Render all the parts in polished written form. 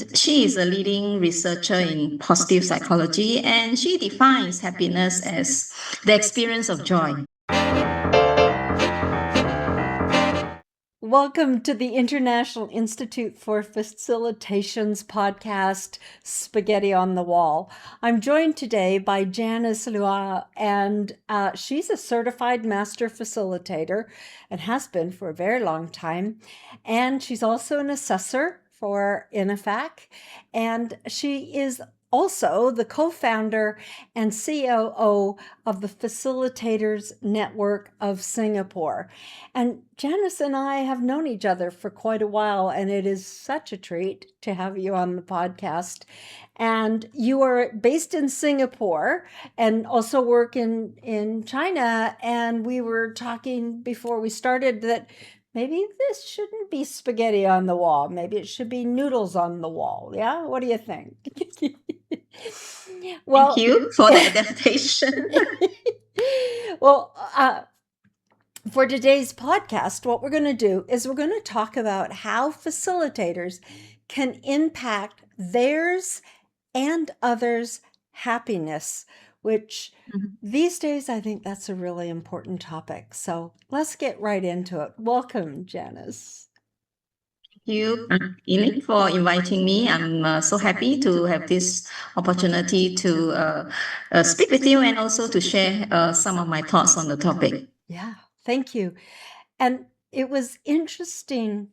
and she is a leading researcher in positive psychology, and she defines happiness as the experience of joy. Welcome to the International Institute for Facilitations podcast, Spaghetti on the Wall. I'm joined today by Janice Lua, and she's a certified master facilitator and has been for a very long time. And she's also an assessor for INAFAC, and she is also the co-founder and COO of the Facilitators Network of Singapore. And Janice and I have known each other for quite a while, and it is such a treat to have you on the podcast. And you are based in Singapore and also work in China. And we were talking before we started that maybe this shouldn't be spaghetti on the wall. Maybe it should be noodles on the wall. Yeah? What do you think? Thank you for the adaptation. Well, for today's podcast, what we're going to do is we're going to talk about how facilitators can impact theirs and others' happiness, which these days I think that's a really important topic. So let's get right into it. Welcome, Janice. Thank you, Elaine, for inviting me. I'm so happy to have this opportunity to speak with you and also to share some of my thoughts on the topic. Yeah, thank you. And it was interesting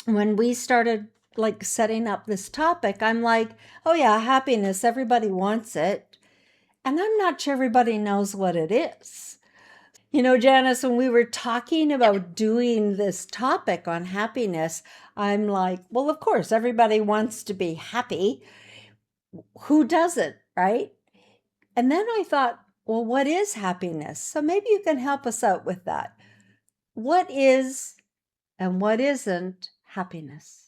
when we started like setting up this topic. I'm like, oh yeah, happiness, everybody wants it. And I'm not sure everybody knows what it is. You know, Janice, when we were talking about doing this topic on happiness, I'm like, well, of course, everybody wants to be happy. Who doesn't, right? And then I thought, well, what is happiness? So maybe you can help us out with that. What is and what isn't happiness?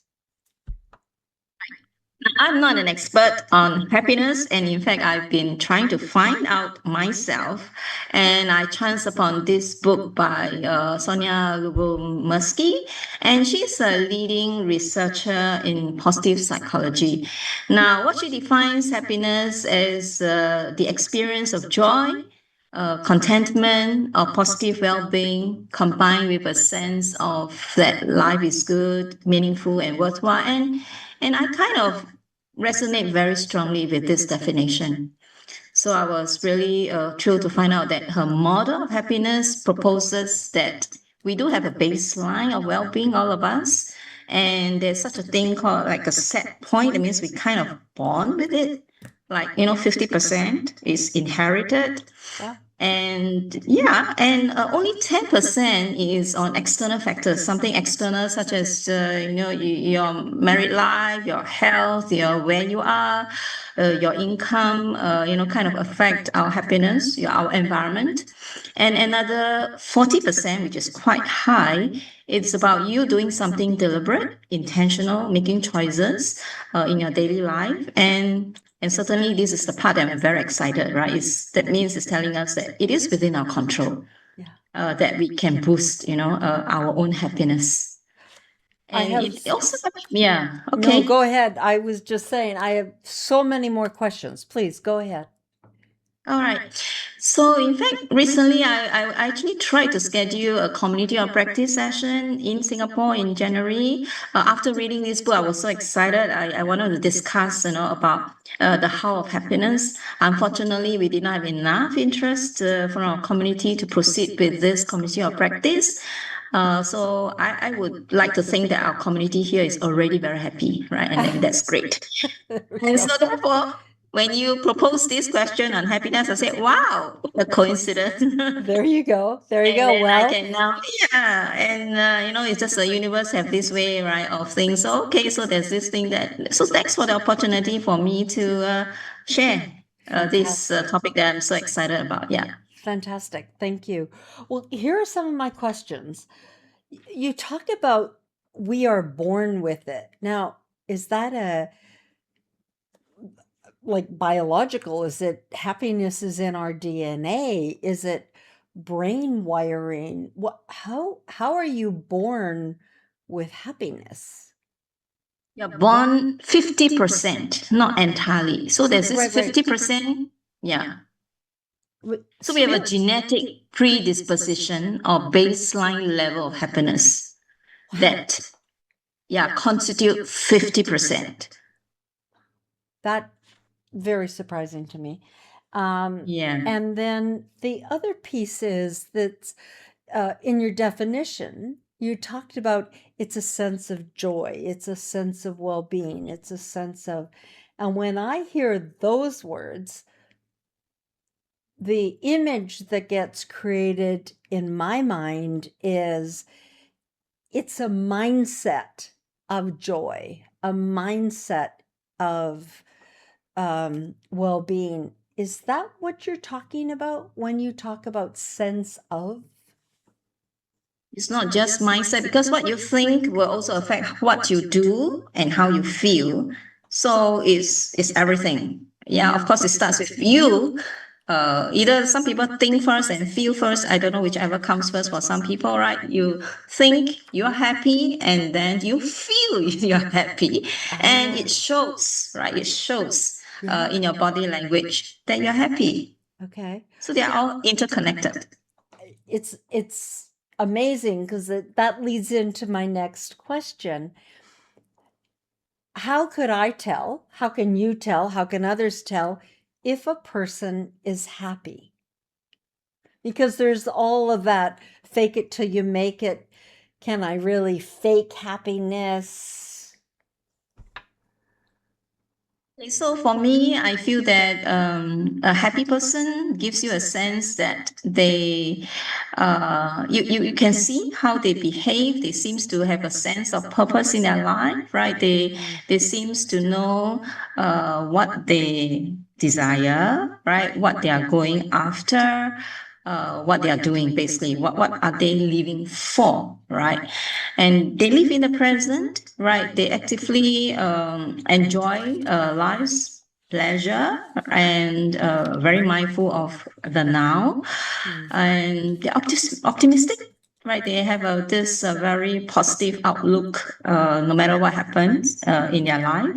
I'm not an expert on happiness, and in fact, I've been trying to find out myself. And I chanced upon this book by Sonia Lubomirsky, and she's a leading researcher in positive psychology. Now, what she defines happiness as the experience of joy, contentment or positive well-being combined with a sense of that life is good, meaningful, and worthwhile. And I kind of resonate very strongly with this definition. So I was really thrilled to find out that her model of happiness proposes that we do have a baseline of well-being, all of us, and there's such a thing called like a set point. That means we kind of born with it. Like 50% is inherited, Yeah. and only 10% is on external factors, something external such as your married life, your health, your where you are, your income, kind of affect our happiness, our environment. And another 40%, which is quite high, it's about you doing something deliberate, intentional, making choices in your daily life. And certainly this is the part that I'm very excited, right? That means it's telling us that it is within our control, that we can boost, our own happiness. And it also, yeah, okay. No, go ahead. I was just saying, I have so many more questions. Please go ahead. All right. So, in fact, recently I actually tried to schedule a community or practice session in Singapore in January. After reading this book, I was so excited. I wanted to discuss, about the how of happiness. Unfortunately, we did not have enough interest from our community to proceed with this community or practice. So I would like to think that our community here is already very happy, right? And that's great. And so therefore, when you propose this question on happiness, I said, wow, what a coincidence. There you go. There you And go. then I Well, can now, yeah, and it's just the universe have this way, right, of things. So, okay, so there's this thing so thanks for the opportunity for me to share this topic that I'm so excited about. Yeah. Fantastic. Thank you. Well, here are some of my questions. You talk about we are born with it. Now, is that a like biological? Is it happiness is in our DNA? Is it brain wiring? How are you born with happiness? You're born 50%, not entirely. So there's this Right, right. 50%. Yeah. So we have a Spirit. genetic predisposition or baseline level of happiness that, yeah, constitute 50%. That very surprising to me. Yeah. And then the other piece is that in your definition, you talked about it's a sense of joy, it's a sense of well being, it's a sense of, and when I hear those words, the image that gets created in my mind is it's a mindset of joy, a mindset of well being. Is that what you're talking about when you talk about sense of? It's not just mindset because what you think will also affect what you do and how you feel. So it's everything. Yeah, of course, it starts with you. Either some people think first and feel first. I don't know whichever comes first for some people, right? You think you're happy and then you feel you're happy. And it shows, right? It shows in your body language that you're happy. Okay. So they are all interconnected. It's amazing because that leads into my next question. How could I tell? How can you tell? How can others tell if a person is happy? Because there's all of that fake it till you make it. Can I really fake happiness? So for me, I feel that a happy person gives you a sense that you can see how they behave. They seems to have a sense of purpose in their life, right? They seems to know what they desire, right? What they are going after, what they are doing, basically. What are they living for, right? And they live in the present, right? They actively enjoy life's pleasure and very mindful of the now. And they're optimistic, right? They have this very positive outlook no matter what happens in their life.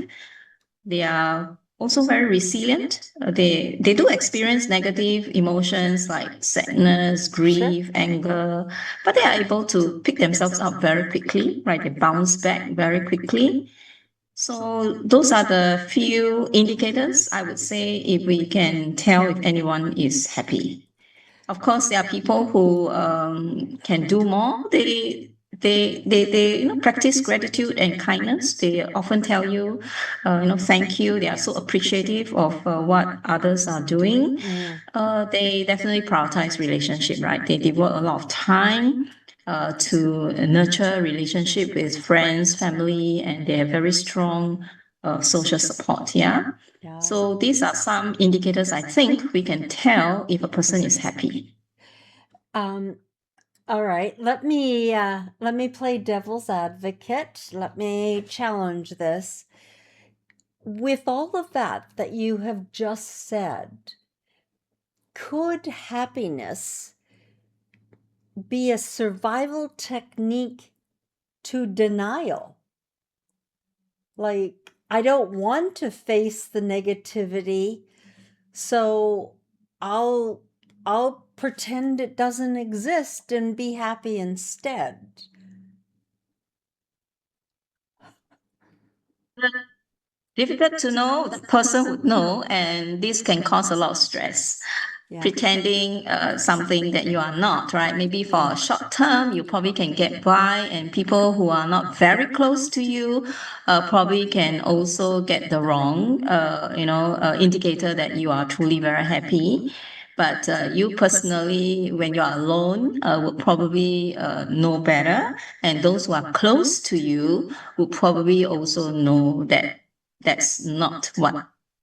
They are also very resilient. They do experience negative emotions like sadness, grief, anger, but they are able to pick themselves up very quickly, right? They bounce back very quickly. So those are the few indicators I would say if we can tell if anyone is happy. Of course, there are people who can do more. They practice gratitude and kindness. They often tell you, thank you. They are so appreciative of what others are doing. They definitely prioritize relationship, right? They devote a lot of time to nurture relationship with friends, family, and they have very strong social support. Yeah. So these are some indicators I think we can tell if a person is happy. Um, all right, let me play devil's advocate. Let me challenge this. With all of that you have just said, could happiness be a survival technique to denial? Like, I don't want to face the negativity, so I'll I'll pretend it doesn't exist and be happy instead. Difficult to know, the person would know, and this can cause a lot of stress. Yeah. Pretending something that you are not, right? Maybe for a short term, you probably can get by, and people who are not very close to you probably can also get the wrong, indicator that you are truly very happy. But you personally, when you are alone, would probably know better, and those who are close to you would probably also know that that's not what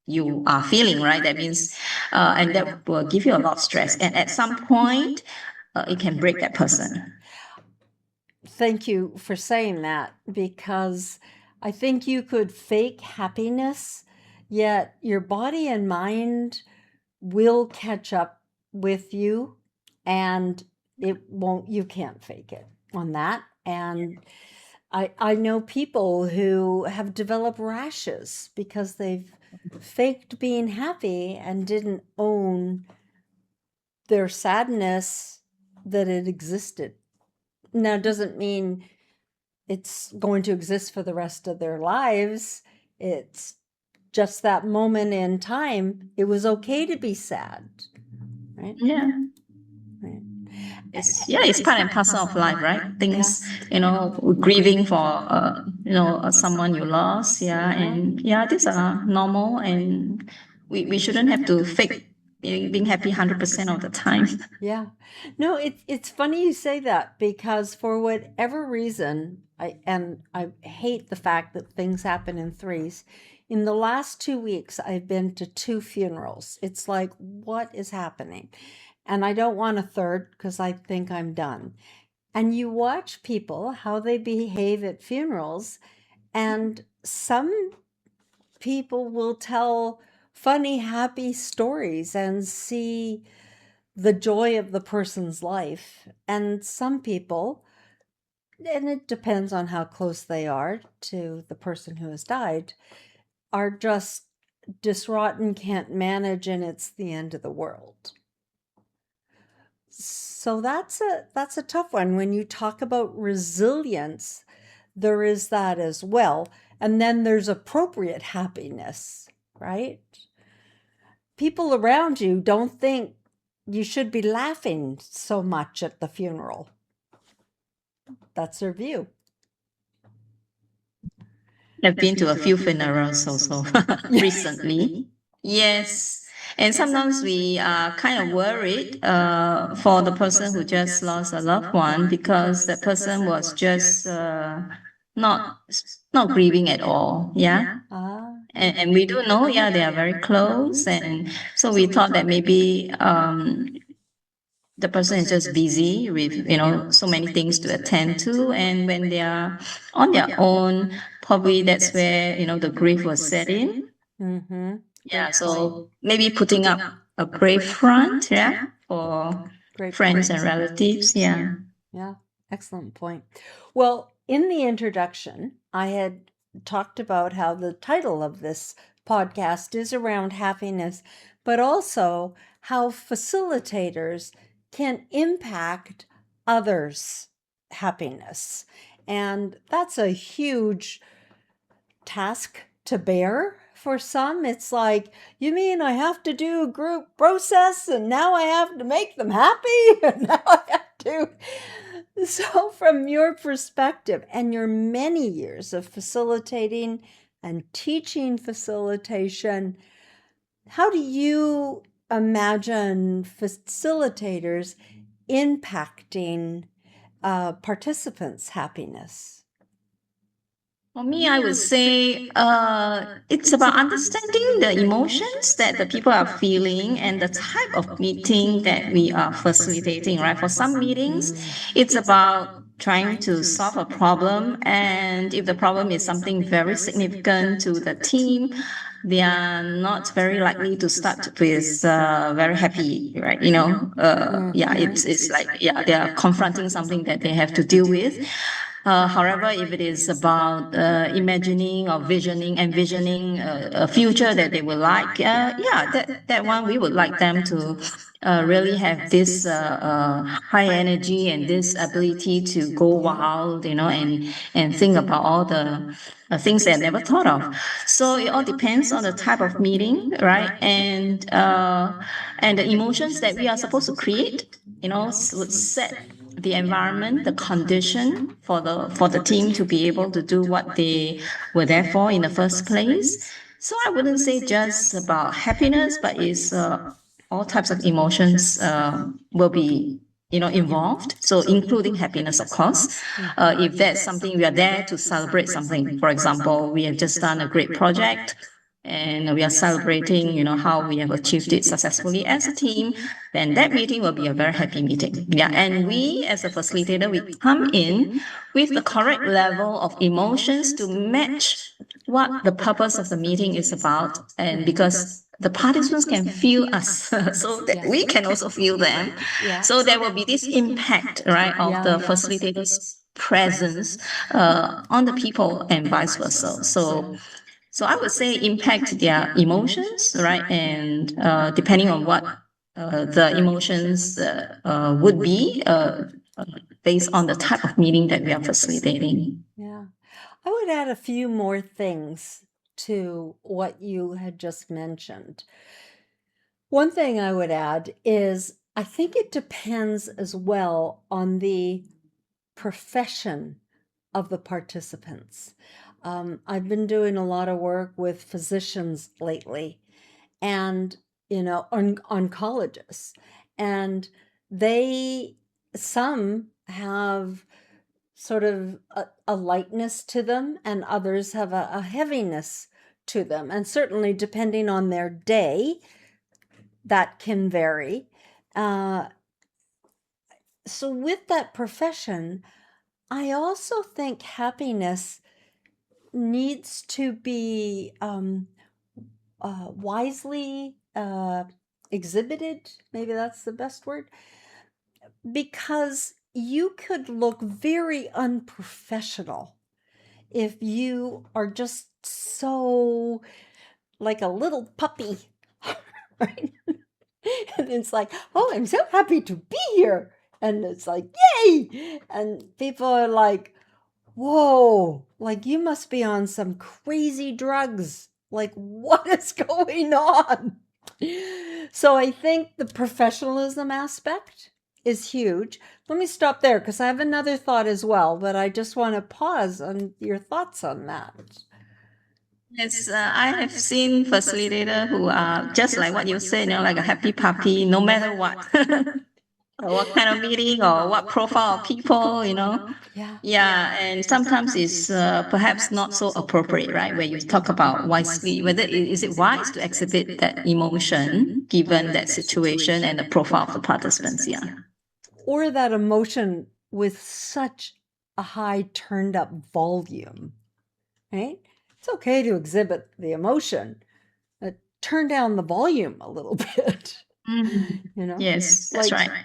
you are feeling, right? That means, and that will give you a lot of stress. And at some point, it can break that person. Thank you for saying that, because I think you could fake happiness, yet your body and mind will catch up with you, and it won't, you can't fake it on that. And I know people who have developed rashes because they've faked being happy and didn't own their sadness that it existed. Now, it doesn't mean it's going to exist for the rest of their lives. It's just that moment in time. It was okay to be sad, right? Yeah. Right. It's part and parcel of life, right? Things, grieving for someone you lost, yeah, and yeah, these are normal, and we shouldn't have to fake being happy 100% of the time. Yeah. No, it's funny you say that because for whatever reason, I hate the fact that things happen in threes. In the last 2 weeks, I've been to 2 funerals. It's like, what is happening? And I don't want a third because I think I'm done. And you watch people, how they behave at funerals, and some people will tell funny, happy stories and see the joy of the person's life. And some people, and it depends on how close they are to the person who has died, are just distraught and can't manage, and it's the end of the world. So that's a tough one. When you talk about resilience, there is that as well. And then there's appropriate happiness, right? People around you don't think you should be laughing so much at the funeral. That's their view. I've been to a few funerals also recently. Yes. And sometimes we are kind of worried for the person who just lost a loved one because that person was just not not grieving at all. Yeah. And we do know, yeah, they are very close. And so we thought that maybe the person is just busy with so many things to attend to, and when they are on their own, probably that's where the grief was set in. Mm-hmm. Yeah, so maybe putting up a brave front, yeah, for Great friends point. and relatives. Yeah. Yeah, excellent point. Well, in the introduction, I had talked about how the title of this podcast is around happiness, but also how facilitators can impact others' happiness. And that's a huge task to bear for some. It's like, you mean I have to do a group process and now I have to make them happy? And now I have to. So, from your perspective and your many years of facilitating and teaching facilitation, how do you imagine facilitators impacting participants' happiness? For me, I would say it's about understanding the emotions that the people are feeling and the type of meeting that we are facilitating, right? For some meetings, it's about trying to solve a problem. And if the problem is something very significant to the team, they are not very likely to start with very happy, right? Yeah, it's like, yeah, they are confronting something that they have to deal with. However, if it is about imagining or envisioning a future that they would like, yeah, that one we would like them to really have this high energy and this ability to go wild, and think about all the things they never thought of. So it all depends on the type of meeting, right? And the emotions that we are supposed to create, would set the environment, the condition for the team to be able to do what they were there for in the first place. So I wouldn't say just about happiness, but it's all types of emotions will be involved. So including happiness, of course. If that's something we are there to celebrate something, for example, we have just done a great project and we are celebrating how we have achieved it successfully as a team, then that meeting will be a very happy meeting. Yeah, and we as a facilitator, we come in with the correct level of emotions to match what the purpose of the meeting is about, and because the participants can feel us so that we can also feel them. So there will be this impact, right, of the facilitators presence on the people and vice versa. So I would say impact their emotions, right? And depending on what the emotions would be based on the type of meeting that we are facilitating. Yeah. I would add a few more things to what you had just mentioned. One thing I would add is I think it depends as well on the profession of the participants. I've been doing a lot of work with physicians lately and, oncologists, and they, some have sort of a lightness to them, and others have a heaviness to them. And certainly, depending on their day, that can vary. So, with that profession, I also think happiness needs to be wisely exhibited. Maybe that's the best word. Because you could look very unprofessional if you are just so like a little puppy, right? And it's like, oh, I'm so happy to be here. And it's like, yay. And people are like, whoa, like you must be on some crazy drugs. Like, what is going on? So I think the professionalism aspect is huge. Let me stop there because I have another thought as well, but I just want to pause on your thoughts on that. Yes, I have seen facilitator who are just like what you say, like a happy puppy, no matter what, or what kind of meeting or what profile of people, Yeah. Yeah, and sometimes it's perhaps not so appropriate, right? Where you talk about wisely, whether is it wise to exhibit that emotion given that situation and the profile of the participants. Yeah. Or that emotion with such a high turned up volume, right? It's okay to exhibit the emotion, but turn down the volume a little bit, Yes, that's like right.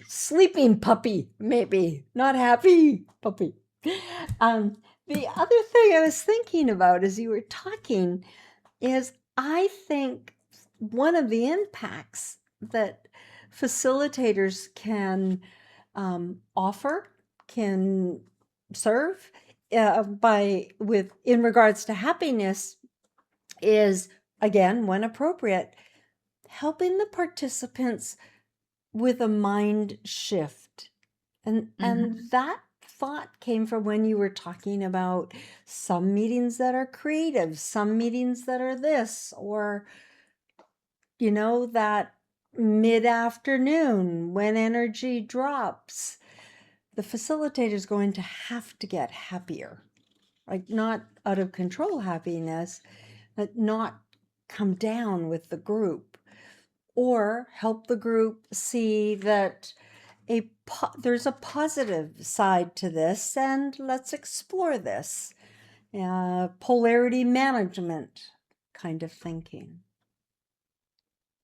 sleeping puppy, maybe, not happy puppy. The other thing I was thinking about as you were talking is I think one of the impacts that facilitators can offer, can serve by with in regards to happiness is, again, when appropriate, helping the participants with a mind shift. And that thought came from when you were talking about some meetings that are creative, some meetings that are this, or that mid-afternoon when energy drops, the facilitator is going to have to get happier, like not out of control happiness, but not come down with the group, or help the group see that there's a positive side to this, and let's explore this. Polarity management kind of thinking.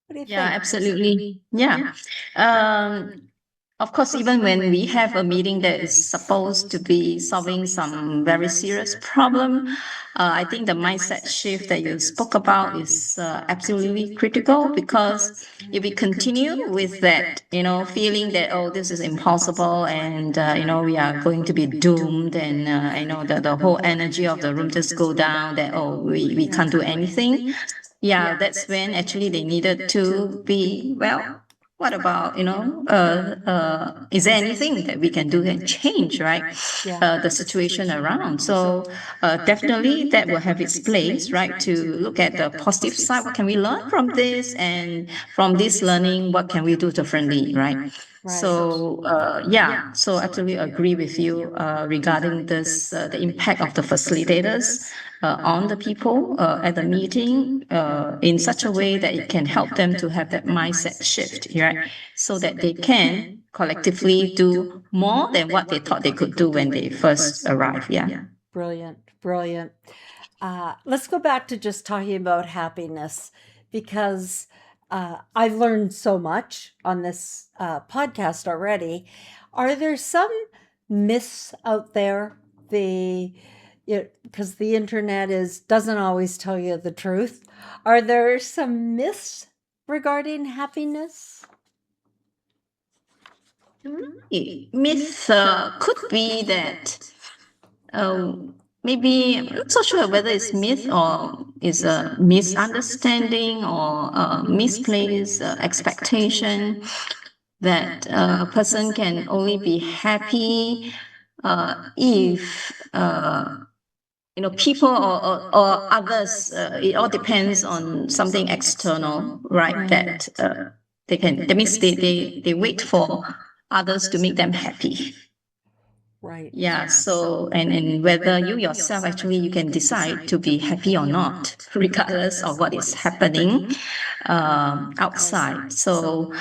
What do you Yeah, think? absolutely. Yeah. Of course, even when we have a meeting that is supposed to be solving some very serious problem, I think the mindset shift that you spoke about is absolutely critical because if we continue with that, feeling that, oh, this is impossible and, we are going to be doomed and, the whole energy of the room just go down that, oh, we can't do anything. Yeah, that's when actually they needed to be, well, what about, is there anything that we can do and change, right? The situation around. So definitely that will have its place, right? To look at the positive side. What can we learn from this? And from this learning, what can we do differently, right? So yeah, so absolutely agree with you regarding this, the impact of the facilitators on the people at the meeting in such a way that it can help them to have that mindset shift, right? So that they can collectively do more than what they thought they could do when they first arrived. Yeah. Brilliant, brilliant. Let's go back to just talking about happiness because I've learned so much on this podcast already. Are there some myths out there? Because the internet doesn't always tell you the truth. Are there some myths regarding happiness? Myth could be that uh, maybe I'm not so sure whether it's myth or is a misunderstanding or a misplaced expectation that a person can only be happy if people or others. It all depends on something external, right? That they can. That means they wait for others to make them happy. Right. Yeah, so and whether you yourself actually you can decide to be happy or not, regardless of what is happening outside. So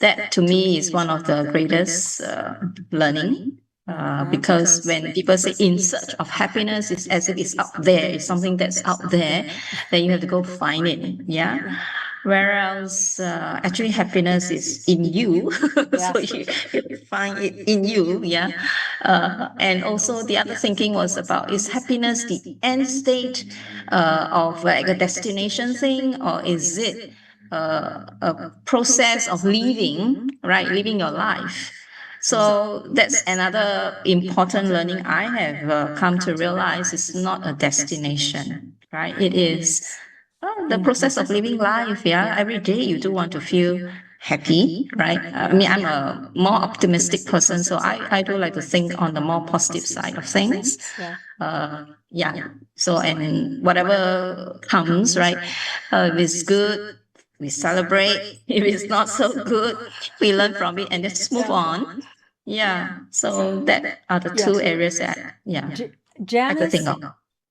that to me is one of the greatest learning. Because when people say in search of happiness, it's as if it's out there, it's something that's out there, then you have to go find it. Yeah. Whereas actually happiness is in you. Yeah. So you find it in you. Yeah. And also the other thinking was about, is happiness the end state of like a destination thing, or is it a process of living, right? Living your life. So that's another important learning I have come to realize. It's not a destination, right? It is the process of living life. Yeah, every day you do want to feel happy, right? I mean, I'm a more optimistic person, so I do like to think on the more positive side of things. Yeah. Yeah. So and whatever comes, right? If it's good, we celebrate. If it's not so good, we learn from it and just move on. Yeah. So that are the two areas that I could think Janice, of.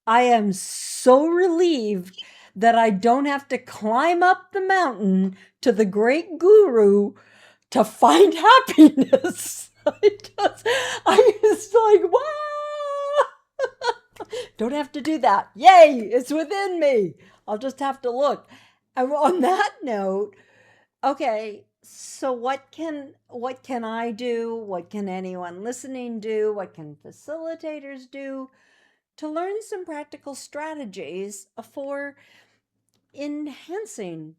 I am so relieved that I don't have to climb up the mountain to the great guru to find happiness. I was like, wow! Don't have to do that. Yay, it's within me. I'll just have to look. And on that note, okay, so what can I do? What can anyone listening do? What can facilitators do to learn some practical strategies for enhancing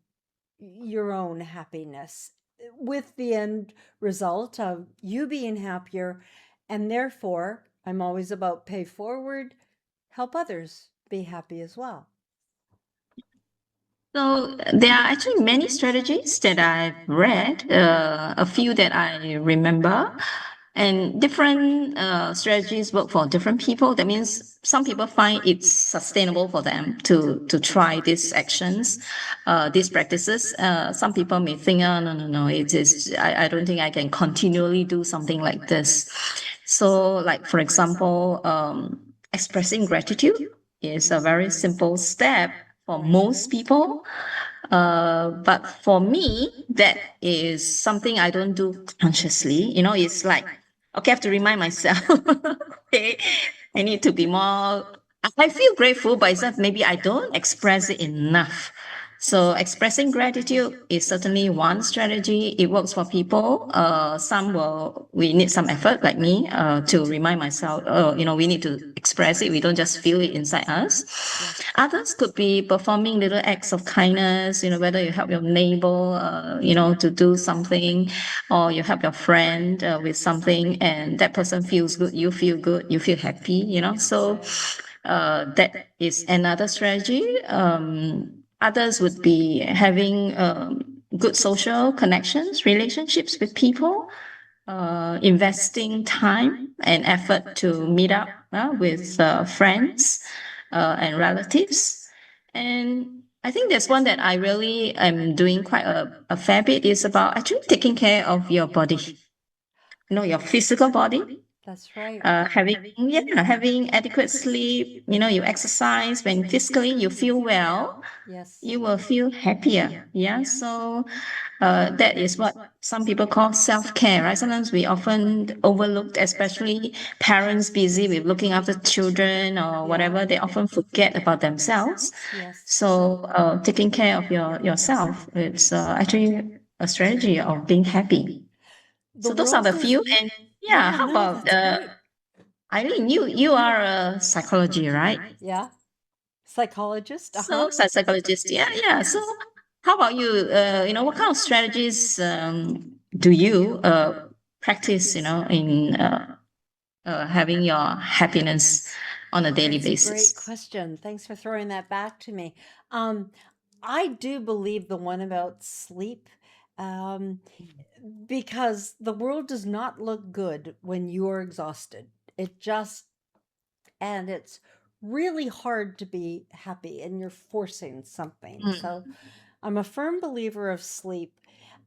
your own happiness with the end result of you being happier, and therefore I'm always about pay forward, help others be happy as well. So there are actually many strategies that I've read, a few that I remember, and different strategies work for different people. That means some people find it's sustainable for them to try these actions, these practices. Some people may think, oh no no no, it is I don't think I can continually do something like this. So like for example, expressing gratitude is a very simple step for most people. But for me, that is something I don't do consciously. It's like, okay, I have to remind myself, okay, I need to be more. I feel grateful, but it's that maybe I don't express it enough. So expressing gratitude is certainly one strategy. It works for people. We need some effort, like me, to remind myself. We need to express it. We don't just feel it inside us. Others could be performing little acts of kindness. Whether you help your neighbor, to do something, or you help your friend with something, and that person feels good. You feel good. You feel happy. So that is another strategy. Others would be having good social connections, relationships with people, investing time and effort to meet up with friends and relatives. And I think there's one that I really am doing quite a fair bit, is about actually taking care of your body, your physical body. That's right. Having adequate sleep, you exercise. When physically you feel well, Yes. you will feel happier. Yeah. So that is what some people call self-care, right? Sometimes we often overlooked, especially parents busy with looking after children or whatever, they often forget about themselves. Yes. So taking care of yourself, it's actually a strategy of being happy. The So those are world the is few. And yeah, yeah, how no, about that's great. Eileen, you are a psychology, right? Yeah. Psychologist. Uh huh. So psychologist, yeah, yeah. So how about you? What kind of strategies do you practice? In having your happiness on a daily That's a great basis. question. Thanks for throwing that back to me. Um, I do believe the one about sleep, um, because the world does not look good when you're exhausted. It just, and it's really hard to be happy and you're forcing something. Mm, So I'm a firm believer of sleep.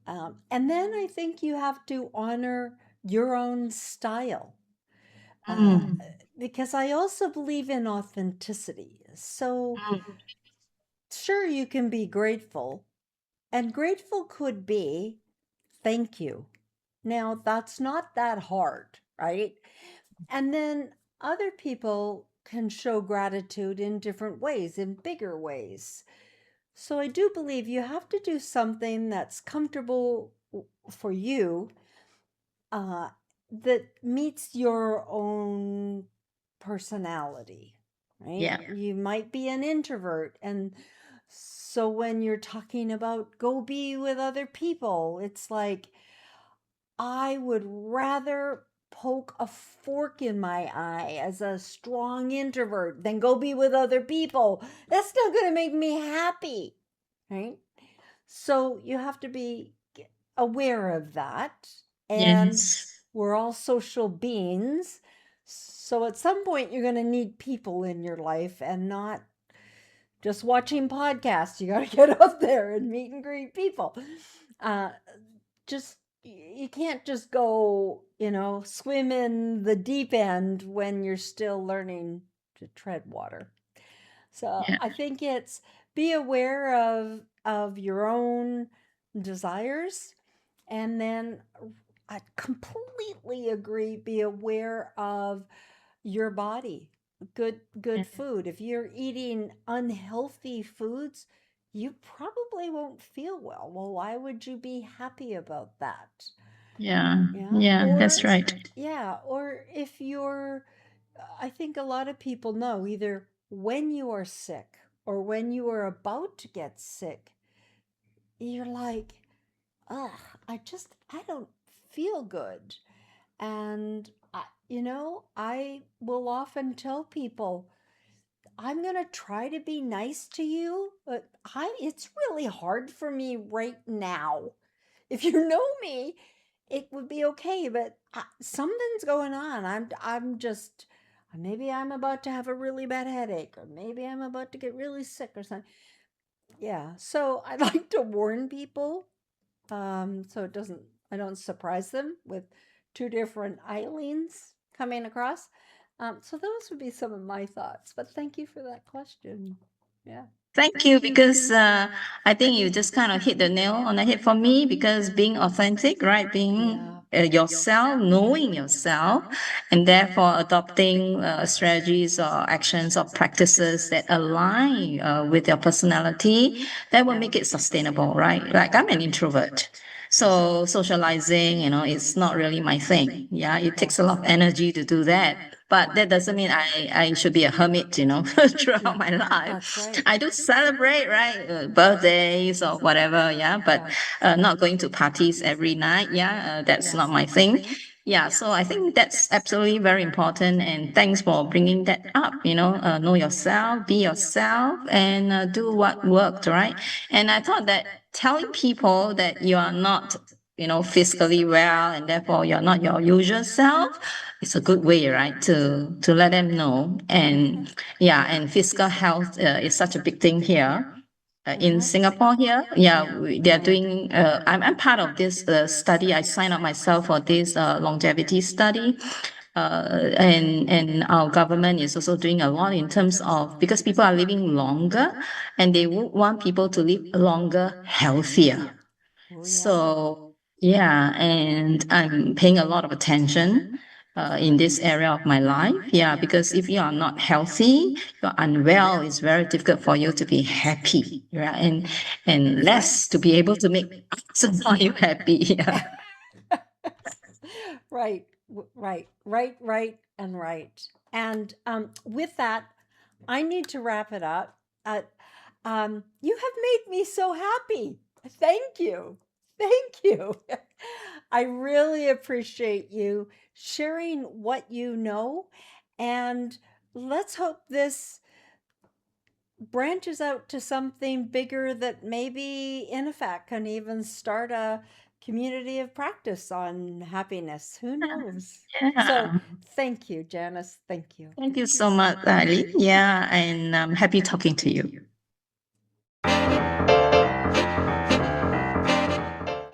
And then I think you have to honor your own style. Uh, mm, because I also believe in authenticity. So, mm, sure, you can be grateful, and grateful could be thank you. Now, that's not that hard, right? And then other people can show gratitude in different ways, in bigger ways. So, I do believe you have to do something that's comfortable for you, uh, that meets your own personality, right? yeah, You might be an introvert. And so when you're talking about go be with other people, it's like, I would rather poke a fork in my eye as a strong introvert than go be with other people. That's not going to make me happy, right? So you have to be aware of that. And yes, we're all social beings. So at some point, you're going to need people in your life and not just watching podcasts. You got to get out there and meet and greet people. Uh, just you can't just go, swim in the deep end when you're still learning to tread water. So yeah, I think it's be aware of your own desires, and then I completely agree, be aware of your body. Good food. If you're eating unhealthy foods, you probably won't feel well. Well, why would you be happy about that? yeah, Yeah. yeah. That's Or right. yeah, or if you're, I think a lot of people know either when you are sick or when you are about to get sick, you're like, ugh, I don't feel good. And, I will often tell people, I'm going to try to be nice to you, but it's really hard for me right now. If you know me, it would be okay, but something's going on. I'm just, maybe I'm about to have a really bad headache, or maybe I'm about to get really sick or something. Yeah. So I like to warn people, so I don't surprise them with two different Eileens coming across. So those would be some of my thoughts. But thank you for that question. Yeah. Thank you, because I think you just kind of hit the nail on the head for me, because being authentic, right? Being Yeah. yourself, knowing yourself, and therefore adopting strategies or actions or practices that align with your personality, that will make it sustainable, right? Like I'm an introvert. So socializing, is not really my thing. Yeah, it Yeah. takes a lot of energy to do that. But that doesn't mean I should be a hermit, throughout Yeah. my life. That's right. I do celebrate, right? Birthdays or whatever, yeah, but Yeah. not going to parties every night. Yeah, that's Yeah. not my thing. Yeah, so I think that's absolutely very important. And thanks for bringing that up. Know yourself, be yourself, and do what worked, right? And I thought that telling people that you are not, physically well, and therefore you're not your usual self, it's a good way, right, to let them know. Okay. And yeah, and physical health is such a big thing here. In Uh-huh. Singapore here, yeah, they're doing. I'm part of this study. I signed up myself for this longevity study, and our government is also doing a lot in terms of, because people are living longer, and they would want people to live longer, healthier. Oh yeah. So, yeah, and I'm paying a lot of attention in this area of my life. Yeah, because if you are not healthy, you're unwell, it's very difficult for you to be happy, right? And That's right. less to be able to make others are you happy. Yeah. Right. Right, and right. And with that, I need to wrap it up. Uh, you have made me so happy. Thank you. Thank you. I really appreciate you sharing what you know. And let's hope this branches out to something bigger that maybe INIFAC can even start a community of practice on happiness. Who knows? So Yeah. thank you, Janice. Thank you. Thank you so much, Ali. Yeah, and I'm happy talking to you.